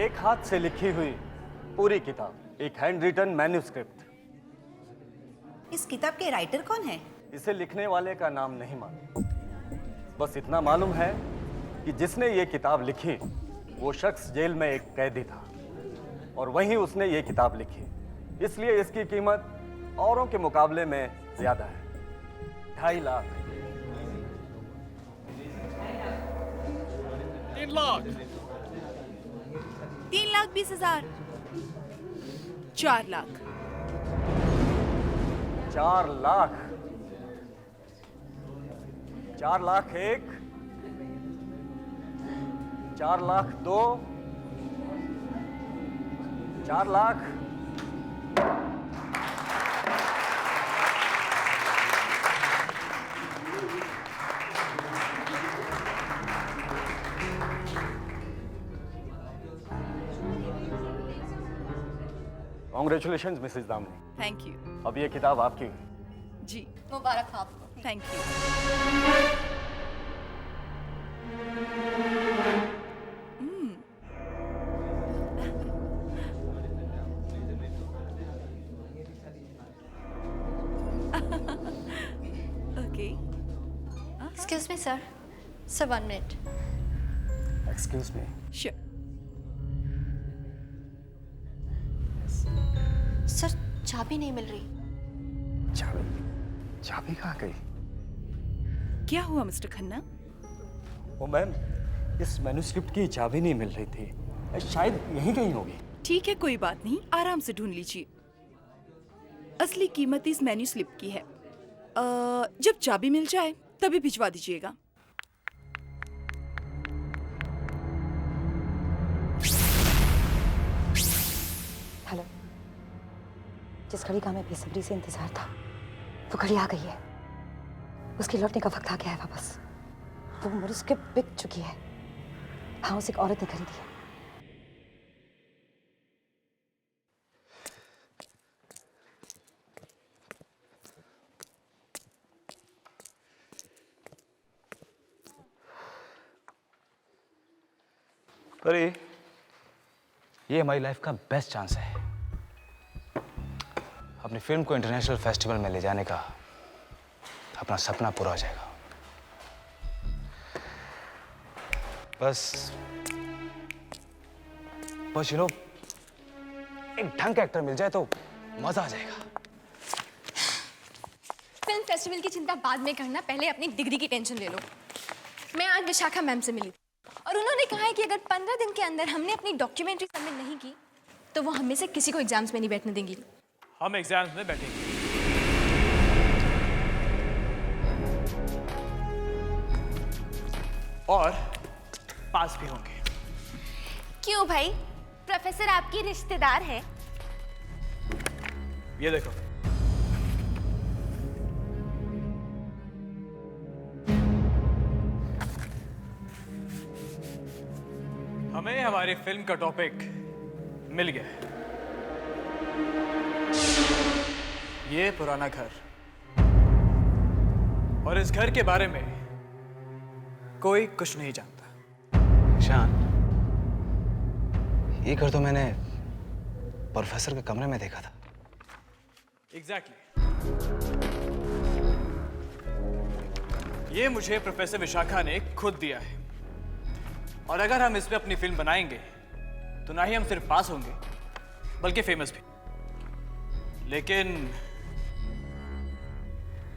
एक हाथ से लिखी हुई पूरी किताब, एक हैंड रिटन मैन्युस्क्रिप्ट। इस किताब के राइटर कौन है? इसे लिखने वाले का नाम नहीं मालूम, बस इतना मालूम है कि जिसने ये किताब लिखी वो शख्स जेल में एक कैदी था और वहीं उसने ये किताब लिखी, इसलिए इसकी कीमत औरों के मुकाबले में ज्यादा है। 2.5 lakh. 3 lakh. 3,20,000। 4 lakh. 4 lakh. 4 lakh 1, 4 lakh 2, 4 lakh. Congratulation Mrs Damini, thank you. अब ये किताब आपकी हुई। जी मुबारक हो आपको। Thank you. Okay. Excuse me sir, 1 minute. Excuse me. Sure. Sir चाबी नहीं मिल रही। चाबी कहाँ गई? क्या हुआ मिस्टर खन्ना? वो मैम, इस मैन्युस्क्रिप्ट की चाबी नहीं मिल रही थी, शायद यहीं कहीं होगी। ठीक है, कोई बात नहीं, आराम से ढूंढ लीजिए। असली कीमत इस मेन्यू स्लिप की है। जब चाबी मिल जाए तभी भिजवा दीजिएगा। हेलो, जिस घड़ी का हमें बेसब्री से इंतजार था वो घड़ी आ गई है। उसके लौटने का वक्त आ गया है वापस। वो मैन्युस्क्रिप्ट बिक चुकी है। हाँ, उसे एक औरत ने खरीदी है। अरे ये हमारी लाइफ का बेस्ट चांस है। अपनी फिल्म को इंटरनेशनल फेस्टिवल में ले जाने का अपना सपना पूरा हो जाएगा। बस एक ढंग का एक्टर मिल जाए तो मजा आ जाएगा। फिल्म फेस्टिवल की चिंता बाद में करना, पहले अपनी डिग्री की टेंशन ले लो। मैं आज विशाखा मैम से मिली और उन्होंने कहा है कि अगर 15 दिन के अंदर हमने अपनी डॉक्यूमेंट्री सबमिट नहीं की तो वो हमें से किसी को एग्जाम्स में नहीं बैठने देंगी। हम एग्जाम्स में बैठेंगे। और पास भी होंगे। क्यों भाई, प्रोफेसर आपकी रिश्तेदार है? ये देखो, हमें हमारी फिल्म का टॉपिक मिल गया है। ये पुराना घर, और इस घर के बारे में कोई कुछ नहीं जानता। शान, ये घर तो मैंने प्रोफेसर के कमरे में देखा था। एग्जैक्टली। ये मुझे प्रोफेसर विशाखा ने खुद दिया है, और अगर हम इस पे अपनी फिल्म बनाएंगे तो ना ही हम सिर्फ पास होंगे बल्कि फेमस भी। लेकिन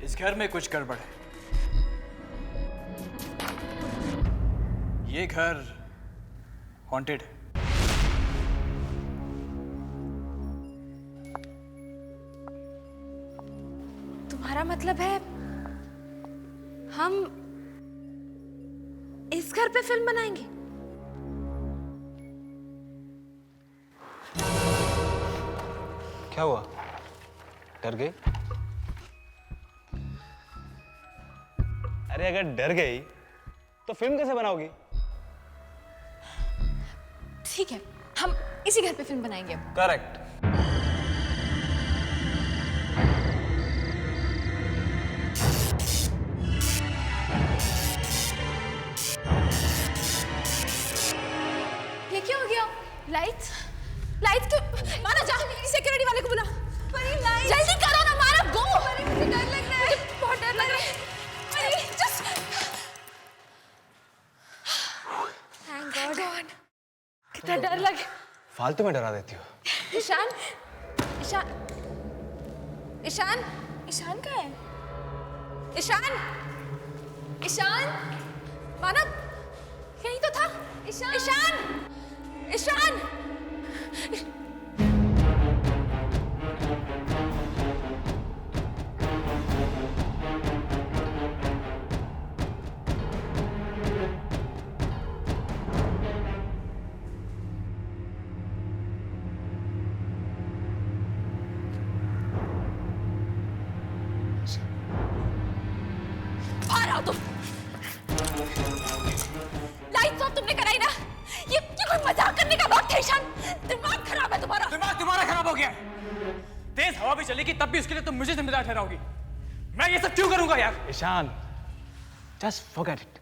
इस घर में कुछ गड़बड़ है। ये घर हॉन्टेड है। तुम्हारा मतलब है हम इस घर पे फिल्म बनाएंगे? क्या हुआ, डर गई? अरे अगर डर गई तो फिल्म कैसे बनाओगी? ठीक है, हम इसी घर पे फिल्म बनाएंगे अब। करेक्ट। ये क्या हो गया? लाइट लाइट तो माना जा, सिक्योरिटी वाले को बुला। जल्दी करो ना माना, गो। मुझे डर लग रहा है, बहुत डर लग रहा है। Thank God. कितना डर लग। फालतू में डरा देती हो। ईशान ईशान ईशान ईशान कहाँ है? ईशान ईशान मानव यही तो था। ईशान ईशान ईशान बाहर आओ तुम। लाइट्स ऑफ तुमने कराई ना? ये कोई मजाक करने का वक्त है ईशान? दिमाग खराब है तुम्हारा। दिमाग तुम्हारा खराब हो गया। तेज हवा भी चलेगी तब भी उसके लिए तुम मुझे जिम्मेदार ठहराओगी। मैं ये सब क्यों करूंगा यार? Ishaan, just forget it.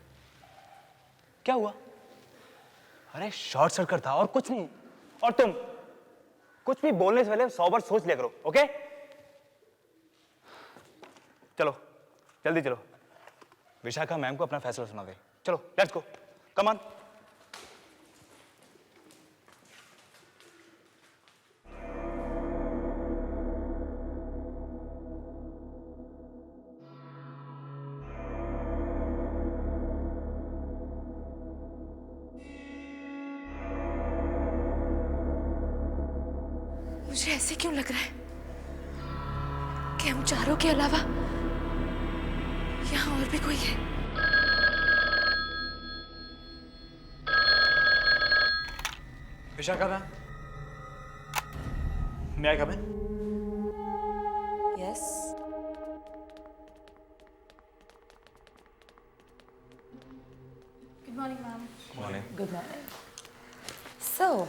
क्या हुआ? अरे शॉर्ट सर्किट था और कुछ नहीं। और तुम कुछ भी बोलने से पहले 100 बार सोच लिया करो, ओके? चलो जल्दी चलो, विशाखा मैम को अपना फैसला सुना दे। चलो लेट्स गो, कम ऑन। मुझे ऐसे क्यों लग रहा है कि हम चारों के अलावा यहाँ और भी कोई है? Vishakha ma'am, may I come in? Yes. Good morning ma'am. Good morning. So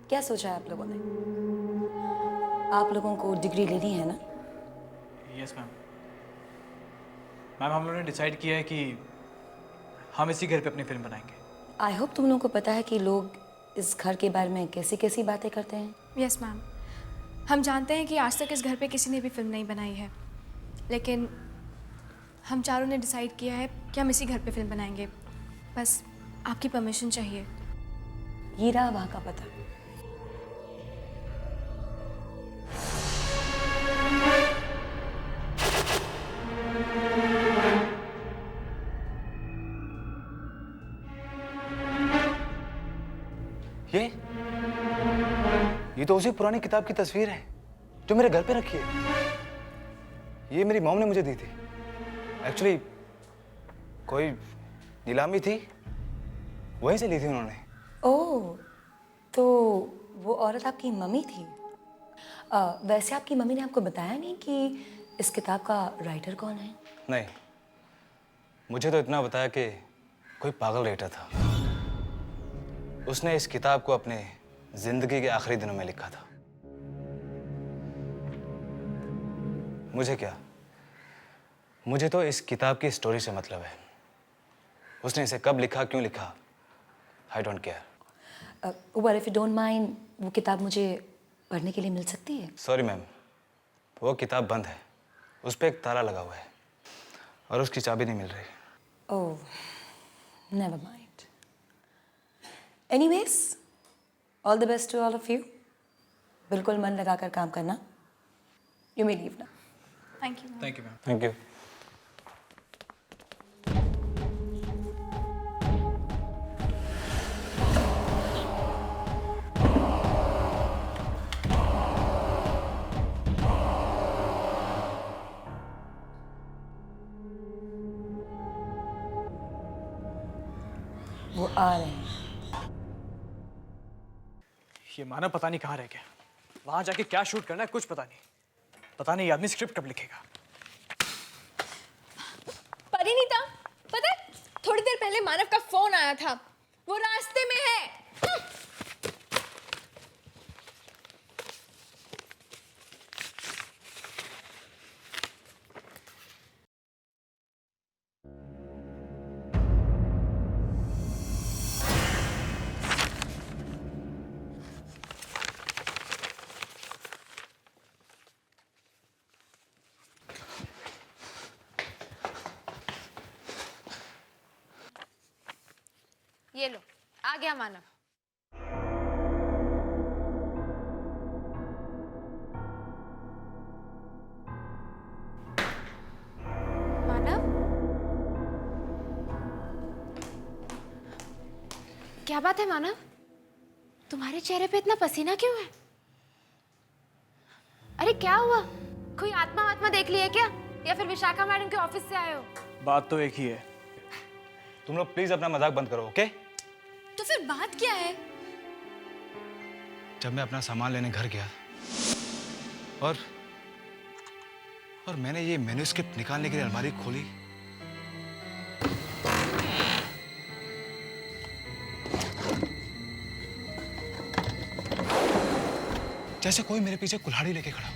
क्या सोचा है आप लोगों ने? आप लोगों को डिग्री लेनी है ना? Yes ma'am. मैम हम लोगों ने डिसाइड किया है कि हम इसी घर पे अपनी फिल्म बनाएंगे। आई होप तुम लोगों को पता है कि लोग इस घर के बारे में कैसी कैसी बातें करते हैं। यस मैम, हम जानते हैं कि आज तक इस घर पे किसी ने भी फिल्म नहीं बनाई है, लेकिन हम चारों ने डिसाइड किया है कि हम इसी घर पे फिल्म बनाएंगे। बस आपकी परमिशन चाहिए। ये रहा वहाँ का पता। ये तो उसी पुरानी किताब की तस्वीर है जो मेरे घर पे रखी है। ये मेरी मॉम ने मुझे दी थी। एक्चुअली कोई नीलामी थी, वहीं से ली थी उन्होंने। ओह, तो वो औरत आपकी मम्मी थी? वैसे आपकी मम्मी ने आपको बताया नहीं कि इस किताब का राइटर कौन है? नहीं, मुझे तो इतना बताया कि कोई पागल राइटर था। उसने इस किताब को अपने जिंदगी के आखिरी दिनों में लिखा था। मुझे क्या, मुझे तो इस किताब की स्टोरी से मतलब है। उसने इसे कब लिखा, क्यों लिखा, I don't care. Well, if you don't mind, वो किताब मुझे पढ़ने के लिए मिल सकती है? सॉरी मैम, वो किताब बंद है। उस पर एक ताला लगा हुआ है और उसकी चाबी नहीं मिल रही। Oh, never mind. Anyways, all the best to all of you. बिल्कुल मन लगाकर काम करना। You may leave now. Thank you. Thank you ma'am. Thank you. वो आ रहे हैं। ये मानव पता नहीं कहाँ रह गया। वहां जाके क्या शूट करना है कुछ पता नहीं। पता नहीं ये आदमी स्क्रिप्ट कब लिखेगा। परिणीता, पता है थोड़ी देर पहले मानव का फोन आया था, वो रास्ते में है। ये लो, आ गया मानव। मानव, क्या बात है मानव? तुम्हारे चेहरे पे इतना पसीना क्यों है? अरे क्या हुआ? कोई आत्मा वात्मा देख ली है क्या? या फिर विशाखा मैडम के ऑफिस से आए हो? बात तो एक ही है। तुम लोग प्लीज अपना मजाक बंद करो, ओके? तो फिर बात क्या है? जब मैं अपना सामान लेने घर गया और मैंने ये मैन्युस्क्रिप्ट निकालने के लिए अलमारी खोली, जैसे कोई मेरे पीछे कुल्हाड़ी लेके खड़ा हो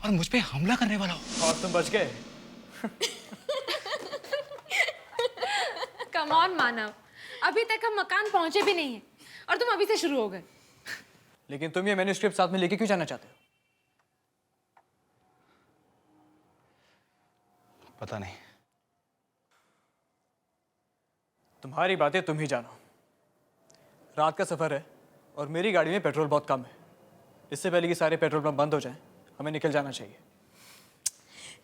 और मुझ पे हमला करने वाला हो। और तुम बच गए। कम ऑन मानव, अभी तक हम मकान पहुंचे भी नहीं हैं और तुम अभी से शुरू हो गए। लेकिन तुम ये मैन्युस्क्रिप्ट साथ में लेके क्यों जाना चाहते हो? पता नहीं। तुम्हारी बातें तुम ही जानो। रात का सफर है और मेरी गाड़ी में पेट्रोल बहुत कम है। इससे पहले कि सारे पेट्रोल पंप बंद हो जाएं, हमें निकल जाना चाहिए।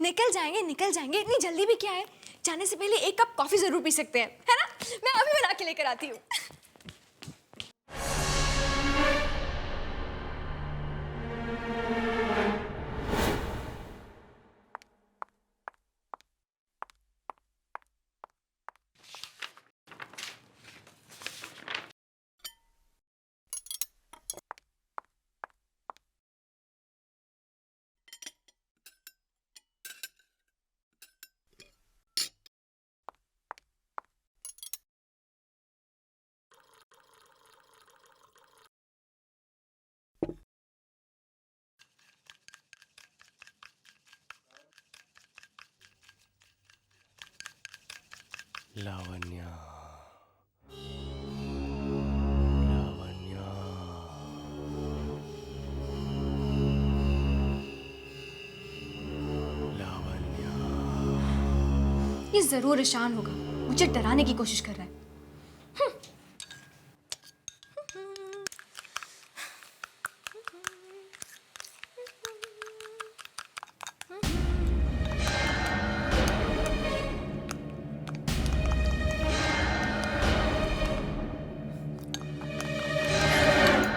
निकल जाएंगे, इतनी जल्दी भी क्या है? जाने से पहले एक कप कॉफी जरूर पी सकते हैं, है ना? मैं अभी बना के लेकर आती हूँ। लावण्या, ये जरूर ईशान होगा, मुझे डराने की कोशिश कर रहा है।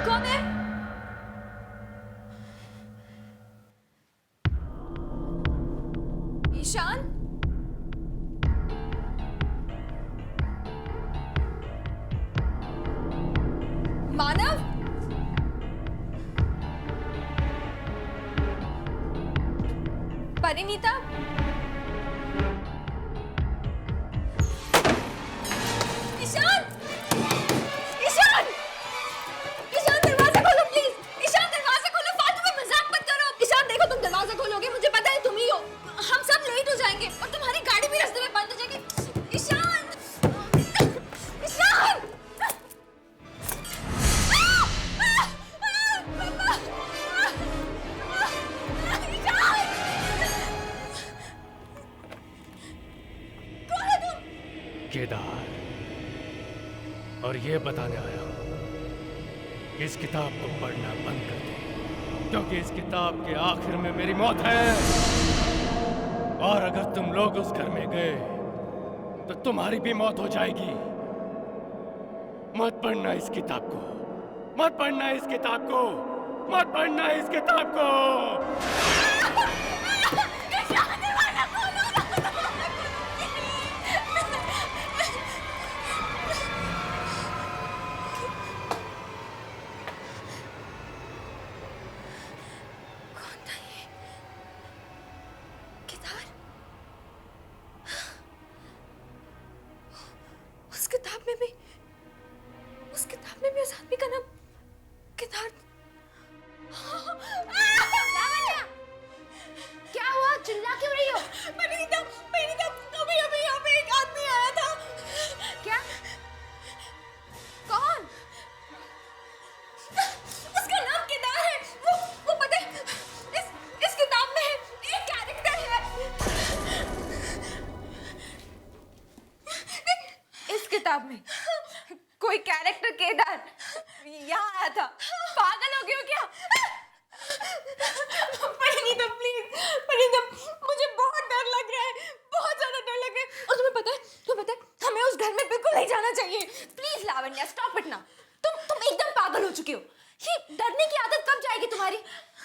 कौन है? ईशान? मानव? परिणीता? ईशान! ईशान! ईशान दरवाजा खोलो प्लीज! ईशान दरवाजा खोलो, फालतू में मजाक मत करो! ईशान देखो, तुम दरवाजा खोलोगे, मुझे पता है तुम ही हो। हम सब लेट हो जाएंगे और तुम्हारी गाड़ी भी रास्ते में बंद हो जाएगी। ईशान! ईशान! केदार, और ये बताने आया हूं कि इस किताब को पढ़ना बंद कर दे, क्योंकि इस किताब के आखिर में मेरी मौत है। और अगर तुम लोग उस घर में गए तो तुम्हारी भी मौत हो जाएगी। मत पढ़ना इस किताब को, मत पढ़ना इस किताब को, मत पढ़ना इस किताब को। उस किताब में भी उस आदमी का नाम केदार। क्या हुआ? चिल्ला क्यों रही हो? परिणीता, अभी यहाँ पे एक आदमी आया था। क्या? कौन? उसका नाम केदार है। वो पता है, इस किताब में एक कैरेक्टर है। इस किताब में कोई कैरेक्टर केदार यहाँ आया था। पागल हो गए हो क्या? परिणीता प्लीज, परिणीता मुझे बहुत डर लग रहा है, बहुत ज्यादा डर लग रहा है। और तुम्हें पता है हमें उस घर में बिल्कुल नहीं जाना चाहिए। प्लीज लावण्या स्टॉप इट ना। तुम एकदम पागल हो चुके हो। ये डरने की आदत कब जाएगी तुम्हारी?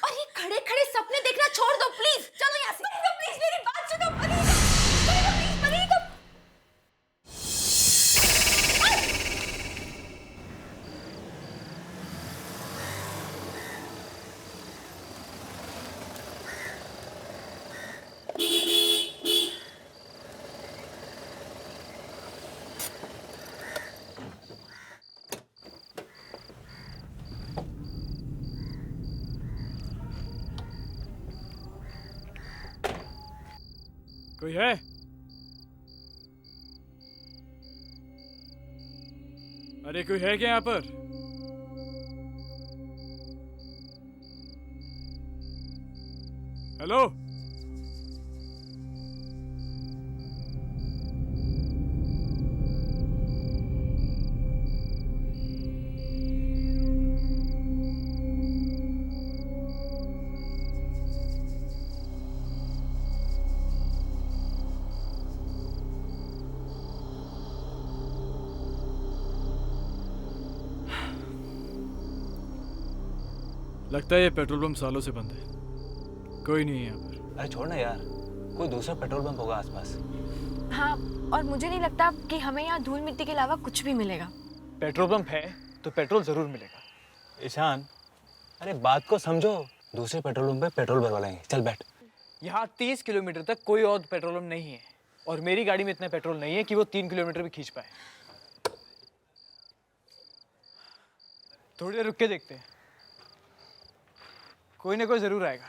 और ये खड़े खड़े सपने देखना छोड़ दो प्लीज। चलो यहाँ से। प्लीज मेरी बात सुनो। परिणीता कोई है? अरे कोई है क्या यहाँ पर? हेलो? लगता है ये पेट्रोल पंप सालों से बंद है। कोई नहीं है यहाँ पर। अरे छोड़ ना यार, कोई दूसरा पेट्रोल पंप होगा आसपास। हाँ, और मुझे नहीं लगता कि हमें यहाँ धूल मिट्टी के अलावा कुछ भी मिलेगा। पेट्रोल पंप है तो पेट्रोल जरूर मिलेगा। ईशान, अरे बात को समझो। दूसरे पेट्रोल पंप पे पेट्रोल भरवाएंगे। चल बैठ। यहाँ 30 किलोमीटर तक कोई और पेट्रोल पंप नहीं है और मेरी गाड़ी में इतना पेट्रोल नहीं है कि वो 3 किलोमीटर भी खींच पाए। थोड़ी देर रुक के देखते हैं, कोई ना कोई जरूर आएगा।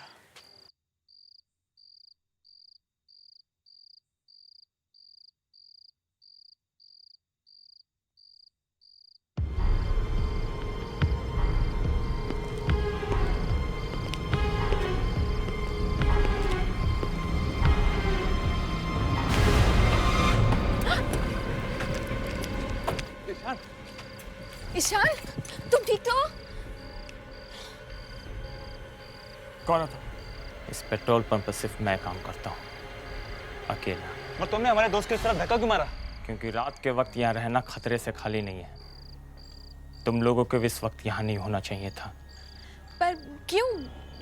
ईशान, तुम ठीक तो हो? कौन है तुम? इस पेट्रोल पंप पर सिर्फ मैं काम करता हूँ, अकेला। और तुमने हमारे दोस्त की तरफ धक्का क्यों मारा? क्योंकि रात के वक्त यहाँ रहना खतरे से खाली नहीं है। तुम लोगों को भी इस वक्त यहाँ नहीं होना चाहिए था। पर क्यों?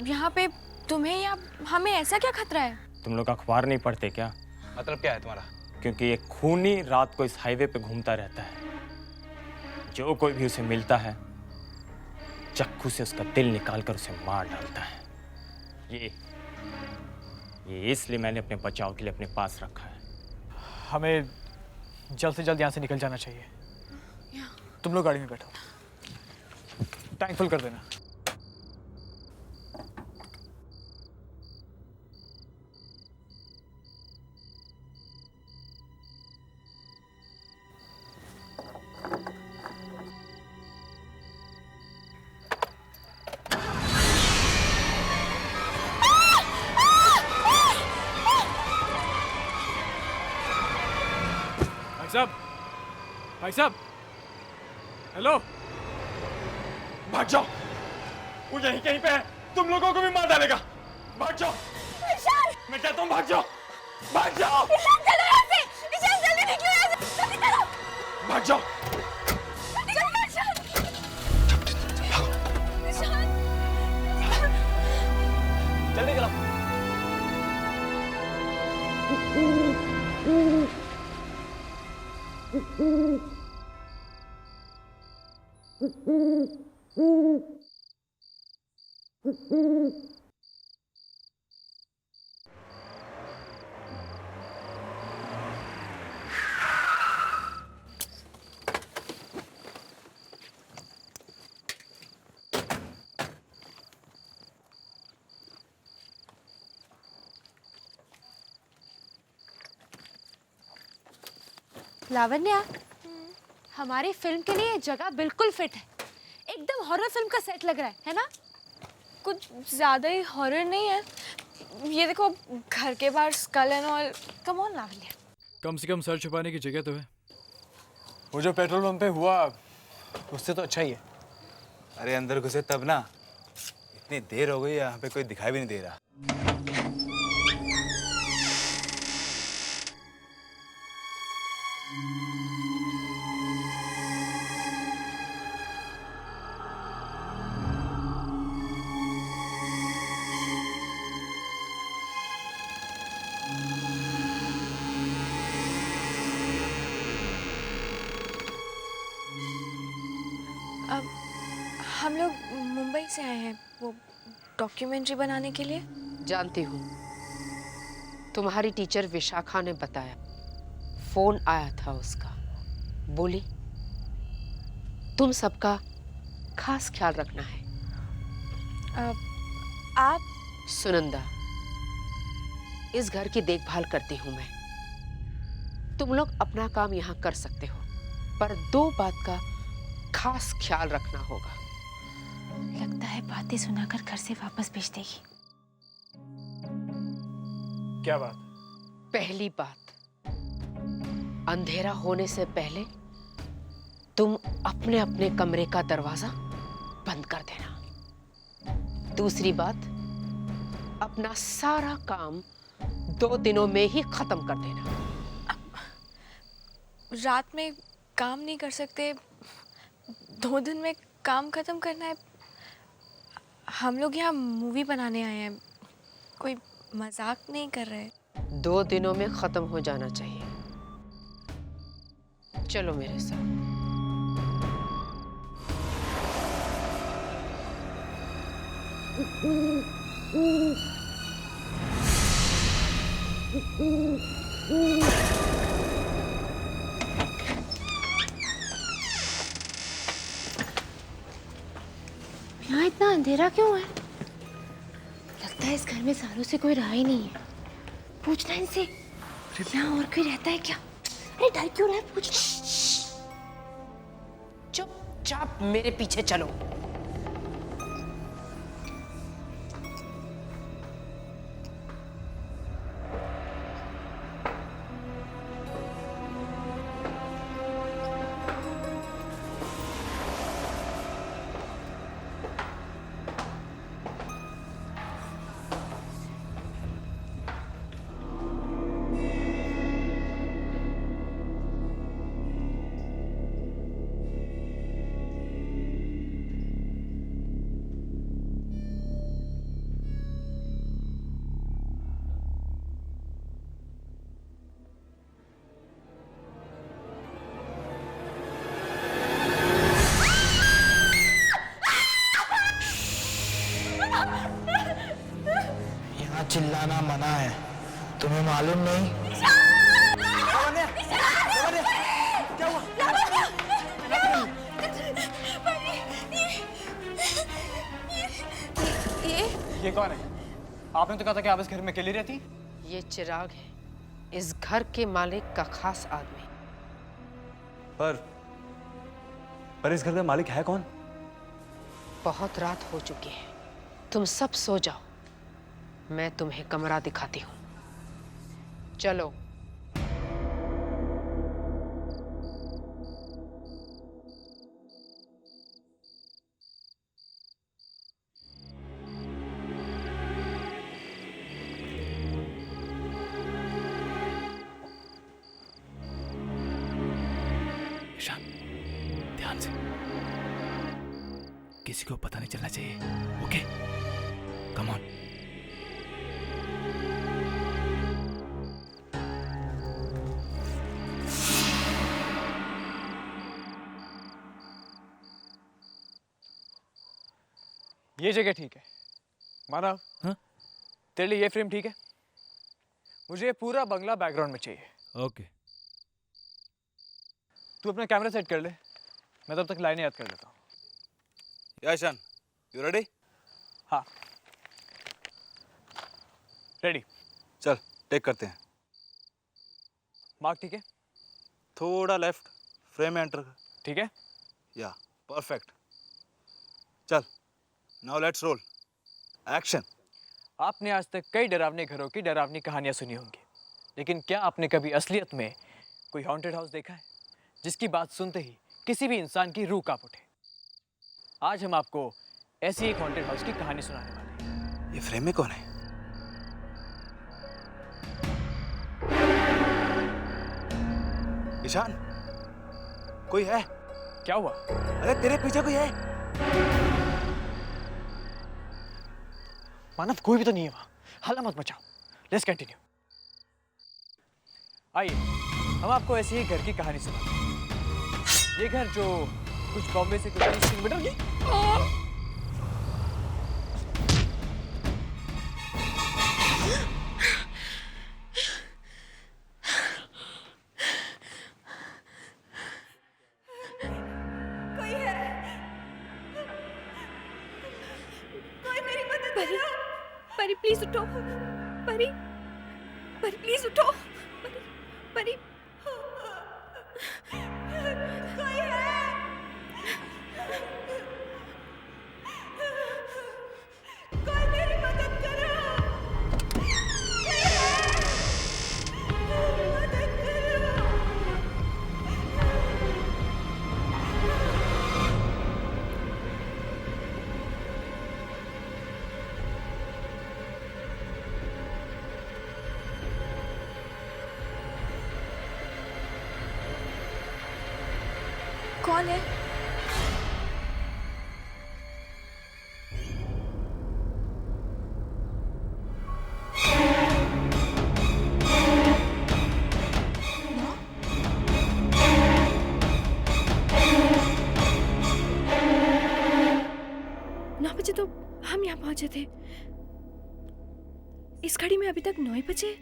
यहाँ पे तुम्हें या हमें ऐसा क्या खतरा है? तुम लोग अखबार नहीं पढ़ते क्या? मतलब क्या है तुम्हारा? क्योंकि ये खूनी रात को इस हाईवे पे घूमता रहता है। जो कोई भी उसे मिलता है चक्कू से उसका दिल निकालकर उसे मार डालता है। ये इसलिए मैंने अपने बचाव के लिए अपने पास रखा है। हमें जल्द से जल्द यहाँ से निकल जाना चाहिए। तुम लोग गाड़ी में बैठो, टैंक फुल कर देना। भाई साहब, हेलो। भाग जाओ, वो यहीं कहीं पे है, तुम लोगों को भी मार डालेगा। भाग जाओ। मैं कहता हूँ भाग जाओ, भाग जाओ। चलो यहाँ से, जल्दी निकलो यहाँ से, जल्दी चलो। भाग जाओ। जल्दी चलो। लावण्या, हमारी फिल्म के लिए जगह बिल्कुल फिट है। एकदम हॉरर फिल्म का सेट लग रहा है ना? कुछ ज्यादा ही हॉरर नहीं है। ये देखो, घर के बाहर skull and all. Come on Lavanya. कम से कम सर छुपाने की जगह तो है। वो जो पेट्रोल पंप पे हुआ उससे तो अच्छा ही है। अरे अंदर घुसे तब ना, इतनी देर हो गई यहाँ पे कोई दिखाई भी नहीं दे रहा। अब हम लोग मुंबई से आए हैं वो डॉक्यूमेंट्री बनाने के लिए। जानती हूँ, तुम्हारी टीचर विशाखा ने बताया, फोन आया था उसका। बोली तुम सबका खास ख्याल रखना है। आप सुनंदा, इस घर की देखभाल करती हूँ मैं। तुम लोग अपना काम यहाँ कर सकते हो, पर 2 बात का खास ख्याल रखना होगा। लगता है बातें सुनाकर घर से वापस भेज देगी। क्या बात? पहली बात, अंधेरा होने से पहले तुम अपने अपने कमरे का दरवाजा बंद कर देना। दूसरी बात, अपना सारा काम 2 दिनों में ही खत्म कर देना। रात में काम नहीं कर सकते, 2 दिन में काम खत्म करना है। हम लोग यहाँ मूवी बनाने आए हैं, कोई मजाक नहीं कर रहे। 2 दिनों में खत्म हो जाना चाहिए। चलो मेरे साथ। यहाँ इतना अंधेरा क्यों है? लगता है इस घर में सालों से कोई रहा ही नहीं है। पूछना इनसे, यहाँ और कोई रहता है क्या? अरे डर क्यों रहा है, पूछना। चुपचाप मेरे पीछे चलो। चिल्लाना मना है, तुम्हें मालूम नहीं? ये कौन है? आपने तो कहा था कि आप इस घर में अकेली रहती। ये चिराग है, इस घर के मालिक का खास आदमी। पर इस घर का मालिक है कौन? बहुत रात हो चुकी है, तुम सब सो जाओ। मैं तुम्हें कमरा दिखाती हूँ, चलो। ईशान, ध्यान से, किसी को पता नहीं चलना चाहिए। Okay, come on. ये जगह ठीक है मानव। हाँ? तेरे लिए ये फ्रेम ठीक है? मुझे पूरा बंगला बैकग्राउंड में चाहिए। ओके। तू अपना कैमरा सेट कर ले, मैं तब तक लाइनें याद कर लेता हूँ। Ishaan, you ready? हाँ, रेडी। चल टेक करते हैं। मार्क ठीक है? थोड़ा लेफ्ट, फ्रेम में एंटर कर। ठीक है? या परफेक्ट। चल, नाउ लेट्स रोल। एक्शन। आपने आज तक कई डरावने घरों की डरावनी कहानियां सुनी होंगी, लेकिन क्या आपने कभी असलियत में कोई हॉन्टेड हाउस देखा है? जिसकी बात सुनते ही किसी भी इंसान की रूह कांप उठे। आज हम आपको ऐसी एक हॉन्टेड हाउस की कहानी सुनाने वाले हैं। ये फ्रेम में कौन है? ईशान, कोई है? क्या हुआ? अरे तेरे पीछे कोई है? मानव, कोई भी तो नहीं है वहां। हल्ला मत मचाओ। Let's continue. आइए हम आपको ऐसी ही घर की कहानी सुनाते हैं। ये घर जो कुछ बॉम्बे से कुछ 30 किलोमीटर की परी, परी प्लीज उठो। परी, परी प्लीज उठो। परी, परी। कोई है? कोई मेरी मदद करो। कोई है? मदद करो। कौन है? नौ बजे तो हम यहाँ पहुंचे थे। इस घड़ी में अभी तक 9 बजे।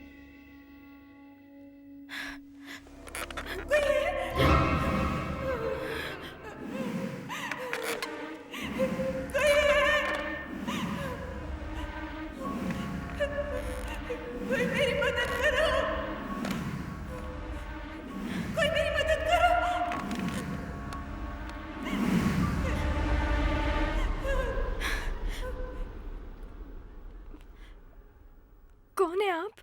कोई मेरी मदद करो। कोई मेरी मदद करो। कौन है आप?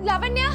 लावण्या,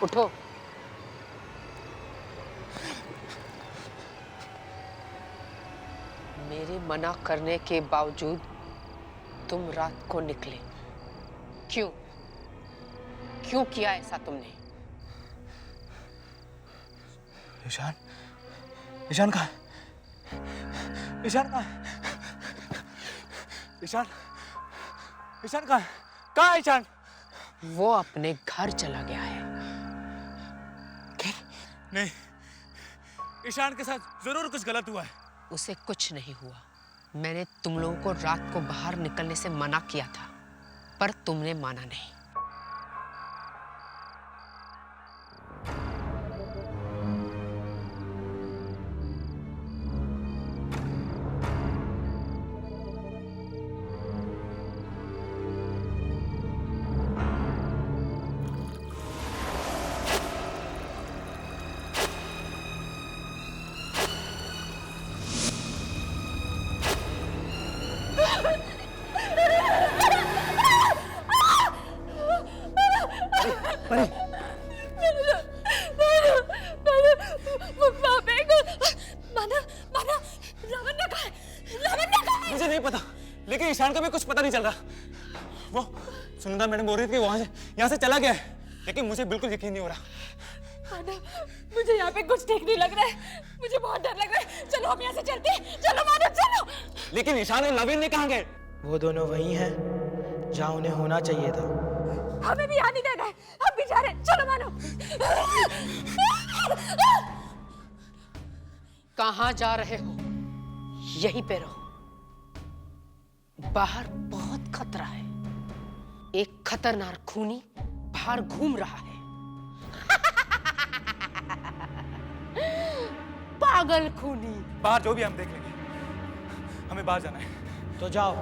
उठो। मेरे मना करने के बावजूद तुम रात को निकले। क्यों? क्यों किया ऐसा तुमने? ईशान, ईशान कहाँ? ईशान कहाँ? ईशान, ईशान कहाँ? कहाँ है ईशान? वो अपने घर चला गया है। नहीं, ईशान के साथ जरूर कुछ गलत हुआ है। उसे कुछ नहीं हुआ। मैंने तुम लोगों को रात को बाहर निकलने से मना किया था, पर तुमने माना नहीं। मुझे नहीं पता, लेकिन ईशान का भी कुछ पता नहीं चल रहा। वो सुनंदा मैडम बोल रही थी कि वहां से यहाँ से चला गया है, लेकिन मुझे बिल्कुल यकीन नहीं हो रहा। मुझे यहाँ पे कुछ ठीक नहीं लग रहा है। मुझे बहुत डर लग रहा है। चलो हम यहाँ से चलते हैं। चलो मानव चलो। लेकिन ईशान और नवीन ने कहाँ गए? वो दोनों वही हैं जहाँ उन्हें होना चाहिए था। हमें भी यहाँ नहीं रहना है। हम भी जा रहे हैं। चलो मानव। कहाँ जा रहे हो? यहीं पे रहो। बाहर बहुत खतरा है। एक खतरनाक खूनी बाहर घूम रहा है। पागल खूनी। बाहर जो भी हम देख लेंगे, हमें बाहर जाना है। तो जाओ,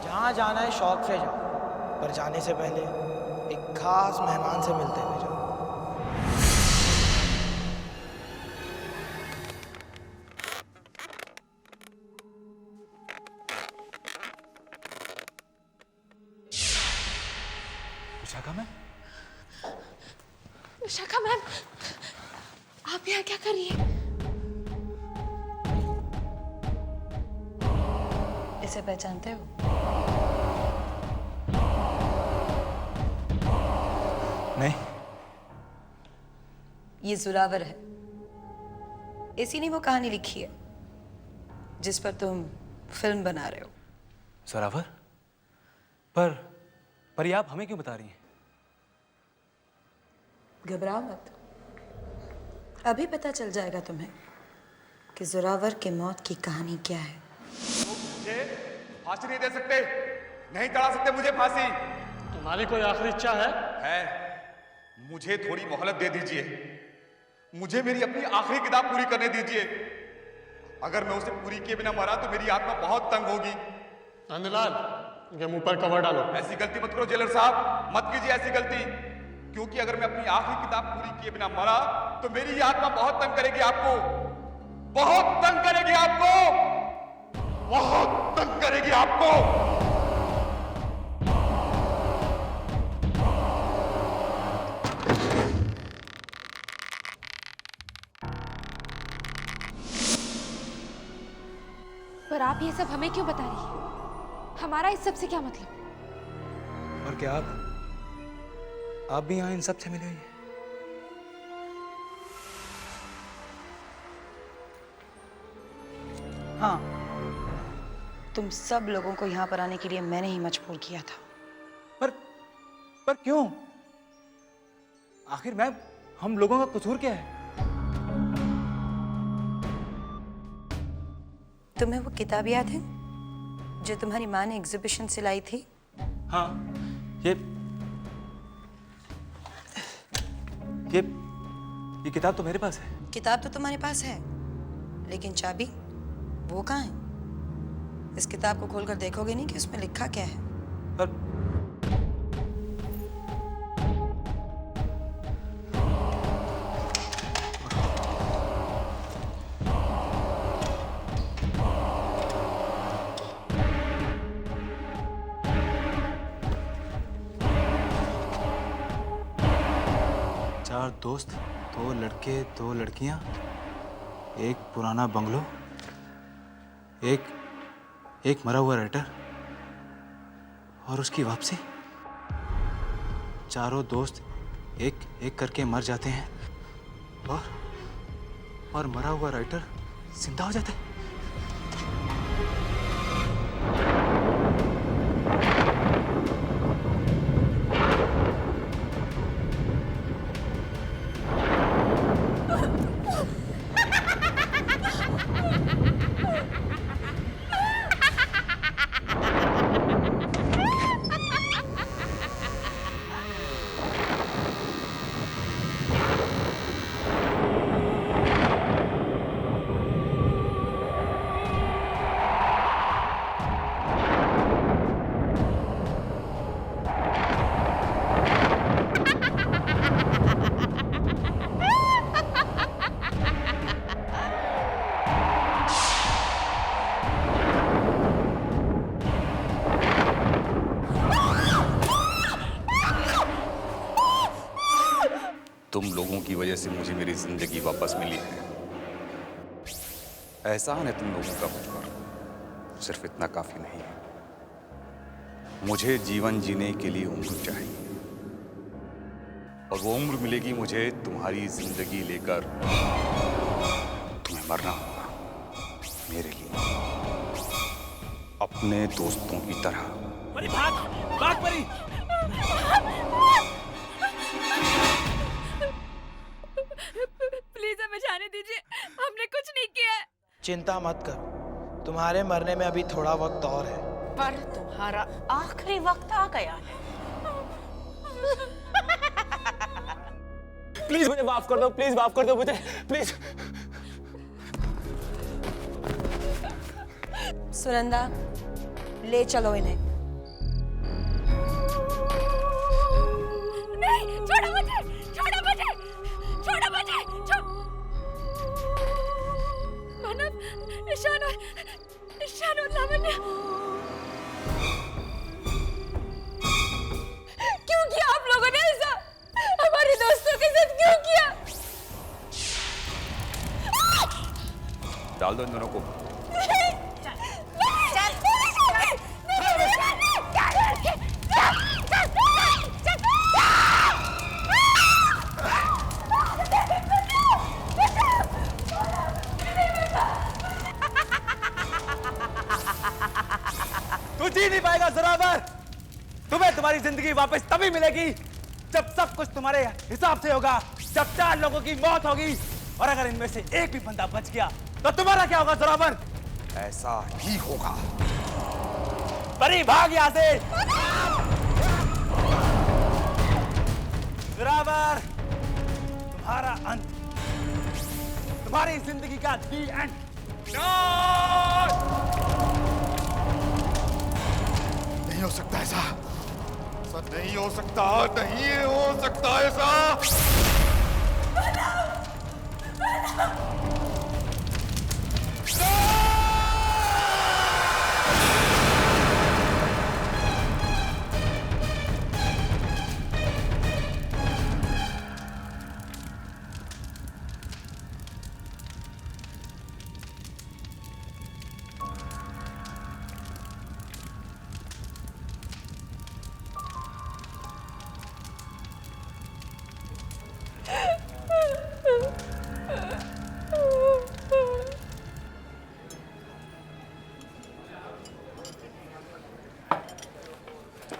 जहाँ जाना है शौक से जाओ, पर जाने से पहले एक खास मेहमान से मिलते हुए जाओ। विशाखा मैम? विशाखा मैम, आप यहाँ क्या कर रही हैं? इसे पहचानते हो? नहीं। ये जोरावर है। इसी ने वो कहानी लिखी है जिस पर तुम फिल्म बना रहे हो। जोरावर? पर ये आप हमें क्यों बता रही हैं? घबराओ मत, अभी पता चल जाएगा तुम्हें कि जोरावर के मौत की कहानी क्या है। मुझे फांसी नहीं दे सकते, नहीं चढ़ा सकते मुझे फांसी। तुम्हारी कोई आखिरी इच्छा है? मुझे थोड़ी मोहलत दे दीजिए। मुझे मेरी अपनी आखिरी किताब पूरी करने दीजिए। अगर मैं उसे पूरी किए बिना मरा तो मेरी आत्मा बहुत तंग होगी। नंदलाल, इनके मुंह पर कवर डालो। ऐसी गलती मत करो जेलर साहब, मत कीजिए ऐसी गलती, क्योंकि अगर मैं अपनी आखिरी किताब पूरी किए बिना मरा तो मेरी ये आत्मा बहुत तंग करेगी आपको, बहुत तंग करेगी आपको, बहुत तंग करेगी आपको। पर आप ये सब हमें क्यों बता रही हैं? हमारा इस सब से क्या मतलब? और क्या आप भी यहाँ इन सब से मिले हुई हैं? हाँ, तुम सब लोगों को यहाँ पर आने के लिए मैंने ही मजबूर किया था। पर क्यों? आखिर मैम, हम लोगों का कसूर क्या है? तुम्हें वो किताब याद है जो तुम्हारी माँ ने एग्जीबिशन से लाई थी? हाँ, ये किताब तो मेरे पास है। किताब तो तुम्हारे पास है, लेकिन चाबी वो कहाँ है? इस किताब को खोलकर देखोगे नहीं कि उसमें लिखा क्या है? पर चार दोस्त, 2 लड़के 2 लड़कियां, एक पुराना बंगलो, एक मरा हुआ राइटर और उसकी वापसी। चारों दोस्त एक एक करके मर जाते हैं और मरा हुआ राइटर जिंदा हो जाता है। की वजह से मुझे मेरी जिंदगी वापस मिली है। एहसान है तुम लोगों का मुझ पर, सिर्फ इतना काफी नहीं है। मुझे जीवन जीने के लिए उम्र चाहिए, और वो उम्र मिलेगी मुझे तुम्हारी जिंदगी लेकर। तुम्हें मरना होगा मेरे लिए, अपने दोस्तों की तरह। परी भाग, भाग परी। प्लीज हमें जाने दीजिए, हमने कुछ नहीं किया है। चिंता मत करो, तुम्हारे मरने में अभी थोड़ा वक्त और है। पर तुम्हारा आखिरी वक्त आ गया है। प्लीज मुझे माफ कर दो, प्लीज माफ कर दो मुझे, प्लीज। सुनंदा, ले चलो इन्हें। नहीं, छोड़ो मुझे, छोड़ो मुझे, छोड़ो मुझे, मानव, ईशान और लावण्य। क्यों किया आप लोगों ने ऐसा? हमारे दोस्तों के साथ क्यों किया? डाल दो इन दोनों को। तू जी नहीं पाएगा ज़ोरावर। तुम्हें तुम्हारी जिंदगी वापस तभी मिलेगी जब सब कुछ तुम्हारे हिसाब से होगा, जब 4 लोगों की मौत होगी, और अगर इनमें से एक भी बंदा बच गया तो तुम्हारा क्या होगा ज़ोरावर? ऐसा ही होगा। परी भाग यहाँ से। ज़ोरावर, तुम्हारा अंत, तुम्हारी जिंदगी का दी एंड। नहीं हो सकता ऐसा, सच नहीं हो सकता, नहीं हो सकता ऐसा।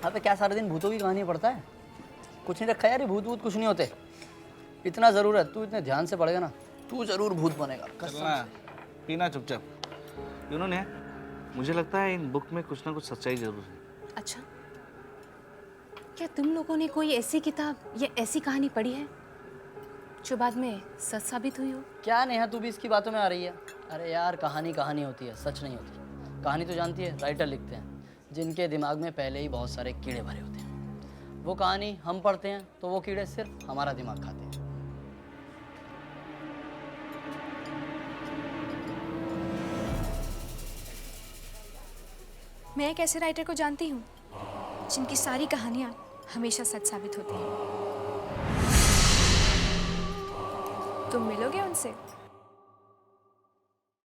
अबे क्या सारा दिन भूतों की कहानी पढ़ता है? कुछ नहीं रखा यार, ये भूत कुछ नहीं होते। इतना जरूर है, तू इतने ध्यान से पढ़ेगा ना, तू जरूर भूत बनेगा। चलना, पीना चुपचाप। उन्होंने, मुझे लगता है इन बुक में कुछ ना कुछ सच्चाई जरूर है। अच्छा, क्या तुम लोगों ने कोई ऐसी किताब या ऐसी कहानी पढ़ी है जो बाद में सच साबित हुई हो? क्या नेहा, तू भी इसकी बातों में आ रही है? अरे यार, कहानी कहानी होती है, सच नहीं होती। कहानी तो जानती है, राइटर लिखते हैं जिनके दिमाग में पहले ही बहुत सारे कीड़े भरे होते हैं। वो कहानी हम पढ़ते हैं तो वो कीड़े सिर्फ हमारा दिमाग खाते हैं। मैं एक ऐसे राइटर को जानती हूँ जिनकी सारी कहानियाँ हमेशा सच साबित होती हैं। तुम मिलोगे उनसे?